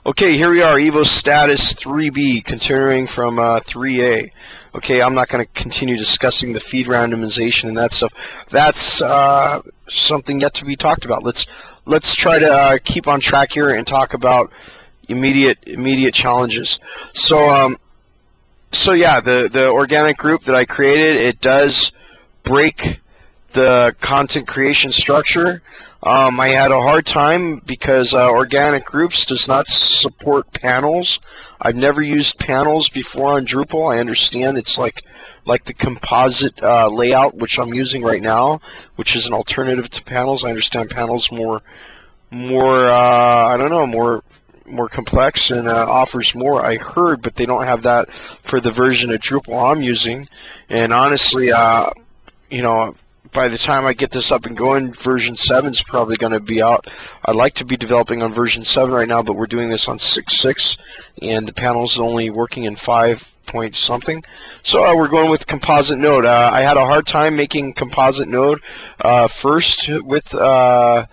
Okay, here we are, Evostatus 3B, continuing from 3A. Okay, I'm not going to continue discussing the feed randomization and that stuff. That's something yet to be talked about. Let's try to keep on track here and talk about immediate challenges. So yeah, the organic group that I created, it does break the content creation structure. I had a hard time because organic groups does not support panels. I've never used panels before on Drupal. I understand it's like the composite layout, which I'm using right now, which is an alternative to panels. I understand panels more I don't know, more complex and offers more, I heard, but they don't have that for the version of Drupal I'm using. And honestly, you know, by the time I get this up and going, version 7 is probably going to be out. I'd like to be developing on version 7 right now, but we're doing this on 6.6, and the panel's only working in 5 point something. So we're going with composite node. I had a hard time making composite node first with the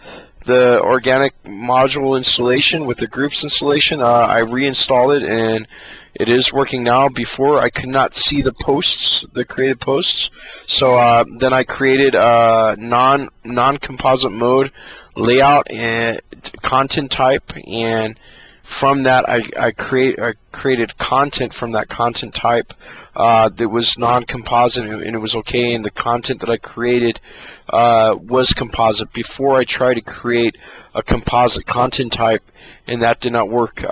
organic module installation, with the groups installation. I reinstalled it, and it is working now. Before, I could not see the posts, the created posts. So then I created a non-composite mode layout and content type, and from that I created content from that content type that was non-composite, and it was okay, and the content that I created was composite. Before, I tried to create a composite content type, and that did not work.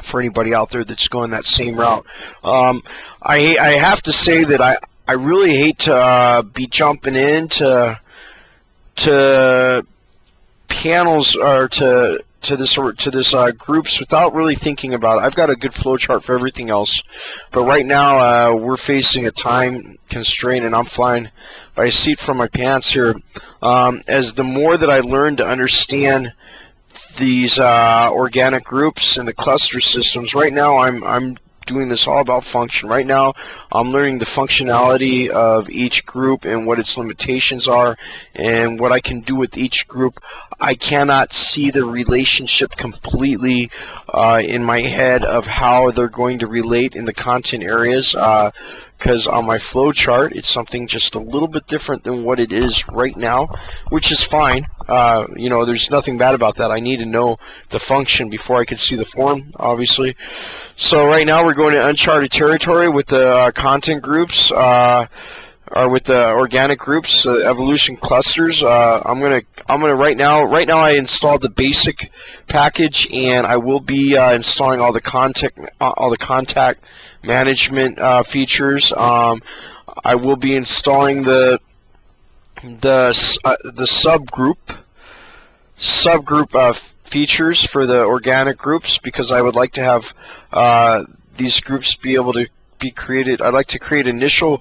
For anybody out there that's going that same route, I have to say that I really hate to be jumping into panels or to this groups without really thinking about it. I've got a good flowchart for everything else, but right now we're facing a time constraint, and I'm flying by a seat from my pants here. As the more that I learn to understand these organic groups and the cluster systems, right now I'm doing this all about function. Right now I'm learning the functionality of each group and what its limitations are and what I can do with each group. I cannot see the relationship completely in my head of how they're going to relate in the content areas, because on my flow chart it's something just a little bit different than what it is right now, which is fine. You know, there's nothing bad about that. I need to know the function before I can see the form, obviously. So right now we're going to uncharted territory with the content groups, or with the organic groups, evolution clusters. I'm gonna right now I installed the basic package, and I will be installing all the contact management features. I will be installing the subgroup features for the organic groups, because I would like to have these groups be able to be created. I'd like to create initial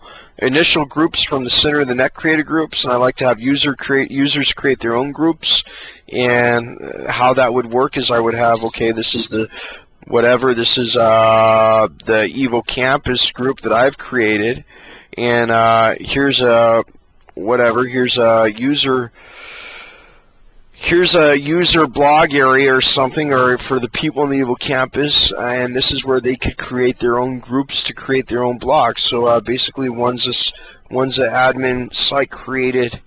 groups from the center of the net created groups, and I like to have users create their own groups. And how that would work is I would have, okay, this is the whatever, this is the Evo Campus group that I've created, and here's a whatever, here's a user blog area or something, or for the people in the Evo Campus, and this is where they could create their own groups to create their own blogs. So basically one's an admin site created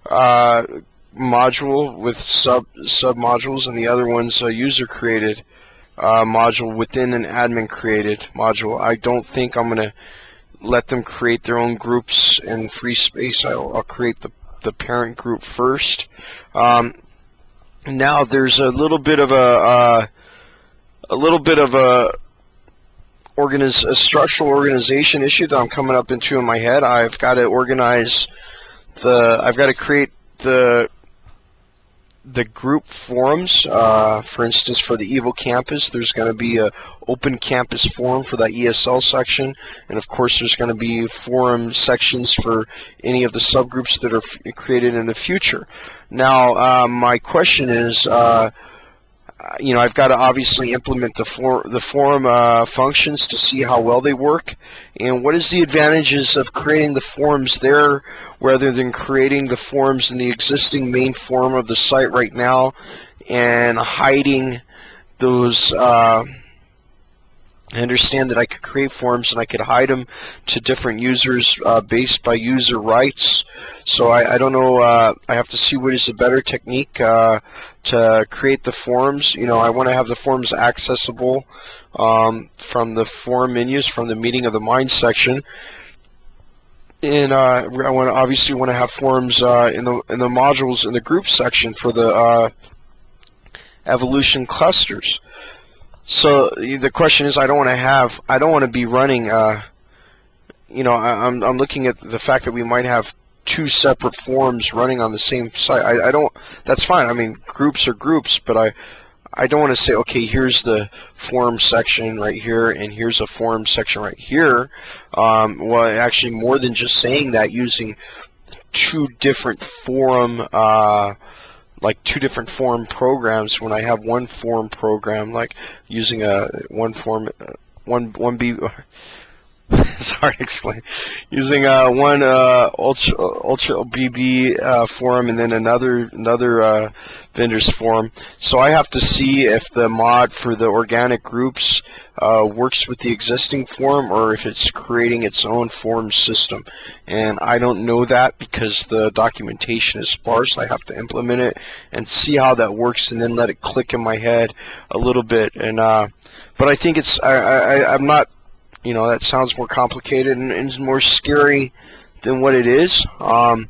module with sub modules, and the other one's a user created module within an admin created module. I don't think I'm going to let them create their own groups in free space. I'll create the parent group first. Now there's a little bit of a structural organization issue that I'm coming up into in my head. I've got to create the group forums. For instance, for the Evo Campus, there's going to be a open campus forum for that ESL section, and of course there's going to be forum sections for any of the subgroups that are created in the future. Now my question is, you know, I've got to obviously implement the forum functions to see how well they work, and what is the advantages of creating the forums there rather than creating the forums in the existing main forum of the site right now and hiding those. I understand that I could create forms and I could hide them to different users based by user rights. So I don't know. I have to see what is a better technique to create the forms. You know, I want to have the forms accessible from the form menus, from the meeting of the mind section. And I obviously want to have forms in the modules in the group section for the evolution clusters. So the question is, I don't want to be running. You know, I'm looking at the fact that we might have two separate forms running on the same site. I don't. That's fine. I mean, groups are groups, but I don't want to say, okay, here's the form section right here, and here's a form section right here. Well, actually, more than just saying that, using two different forum. Like two different form programs when I have one form program, like using one B. It's hard to explain. Using one Ultra BB forum and then another vendor's forum. So I have to see if the mod for the organic groups works with the existing form or if it's creating its own form system. And I don't know that because the documentation is sparse. I have to implement it and see how that works and then let it click in my head a little bit. And but I think it's I'm not. You know, that sounds more complicated and more scary than what it is. My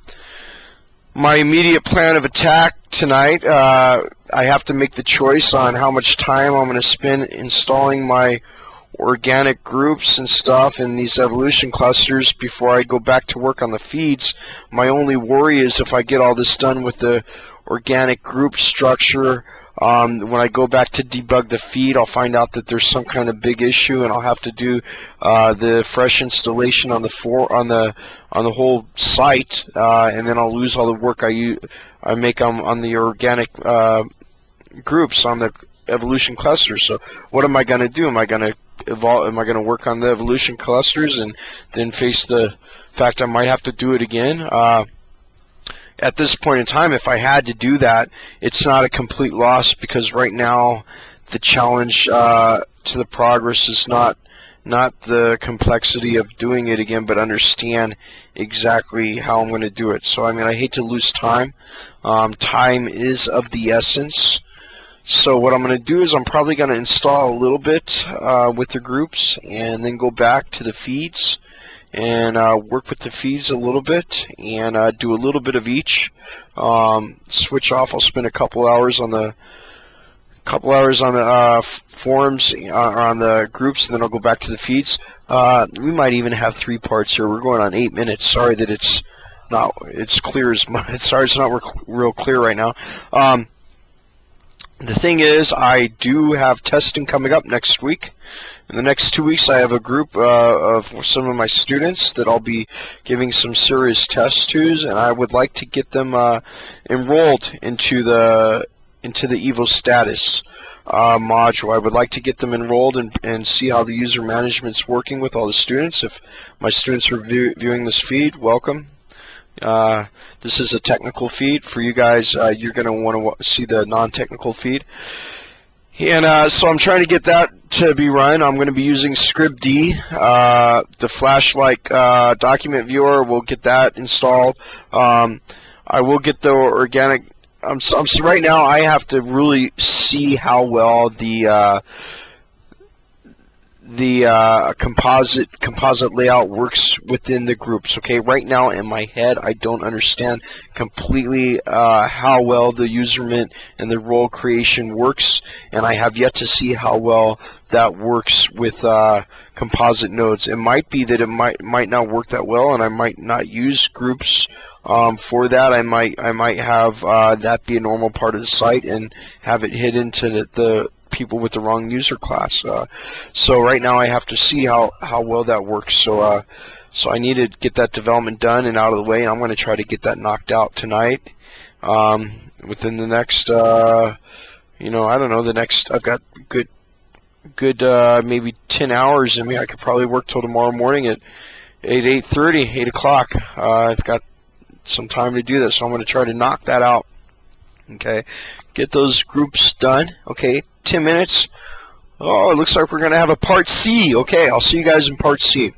immediate plan of attack tonight, I have to make the choice on how much time I'm going to spend installing my organic groups and stuff in these evolution clusters before I go back to work on the feeds. My only worry is if I get all this done with the organic group structure, when I go back to debug the feed, I'll find out that there's some kind of big issue, and I'll have to do the fresh installation on the whole site, and then I'll lose all the work I make on the organic groups on the evolution clusters. So what am I going to do? Am I going to work on the evolution clusters and then face the fact I might have to do it again? At this point in time, if I had to do that, it's not a complete loss because right now the challenge to the progress is not the complexity of doing it again, but understand exactly how I'm going to do it. So I mean, I hate to lose time. Time is of the essence. So what I'm going to do is I'm probably going to install a little bit with the groups and then go back to the feeds and work with the feeds a little bit and do a little bit of each. Switch off. I'll spend a couple hours on the forums or on the groups, and then I'll go back to the feeds. We might even have 3 parts here. We're going on 8 minutes. Sorry that it's clear as mud. Sorry, it's not real clear right now. The thing is, I do have testing coming up next week. In the next 2 weeks, I have a group of some of my students that I'll be giving some serious tests to, and I would like to get them enrolled into the Evostatus module. I would like to get them enrolled and see how the user management's working with all the students. If my students are viewing this feed, welcome. This is a technical feed. For you guys, you're going to want to see the non-technical feed. And so I'm trying to get that to be run. I'm going to be using scriptd. The flashlight document viewer, will get that installed. I will get the organic. So right now I have to really see how well the composite layout works within the groups. Okay, right now in my head I don't understand completely how well the userment and the role creation works, and I have yet to see how well that works with composite nodes. It might be that it might not work that well, and I might not use groups for that. I might have that be a normal part of the site and have it hidden to the people with the wrong user class. So right now I have to see how well that works. So so I need to get that development done and out of the way. I'm going to try to get that knocked out tonight. Within the next, I don't know, I've got good maybe 10 hours in me. I could probably work till tomorrow morning at 8:30, 8 o'clock. I've got some time to do this, so I'm going to try to knock that out. Okay, get those groups done. Okay, 10 minutes. Oh, it looks like we're going to have a part C. Okay, I'll see you guys in part C.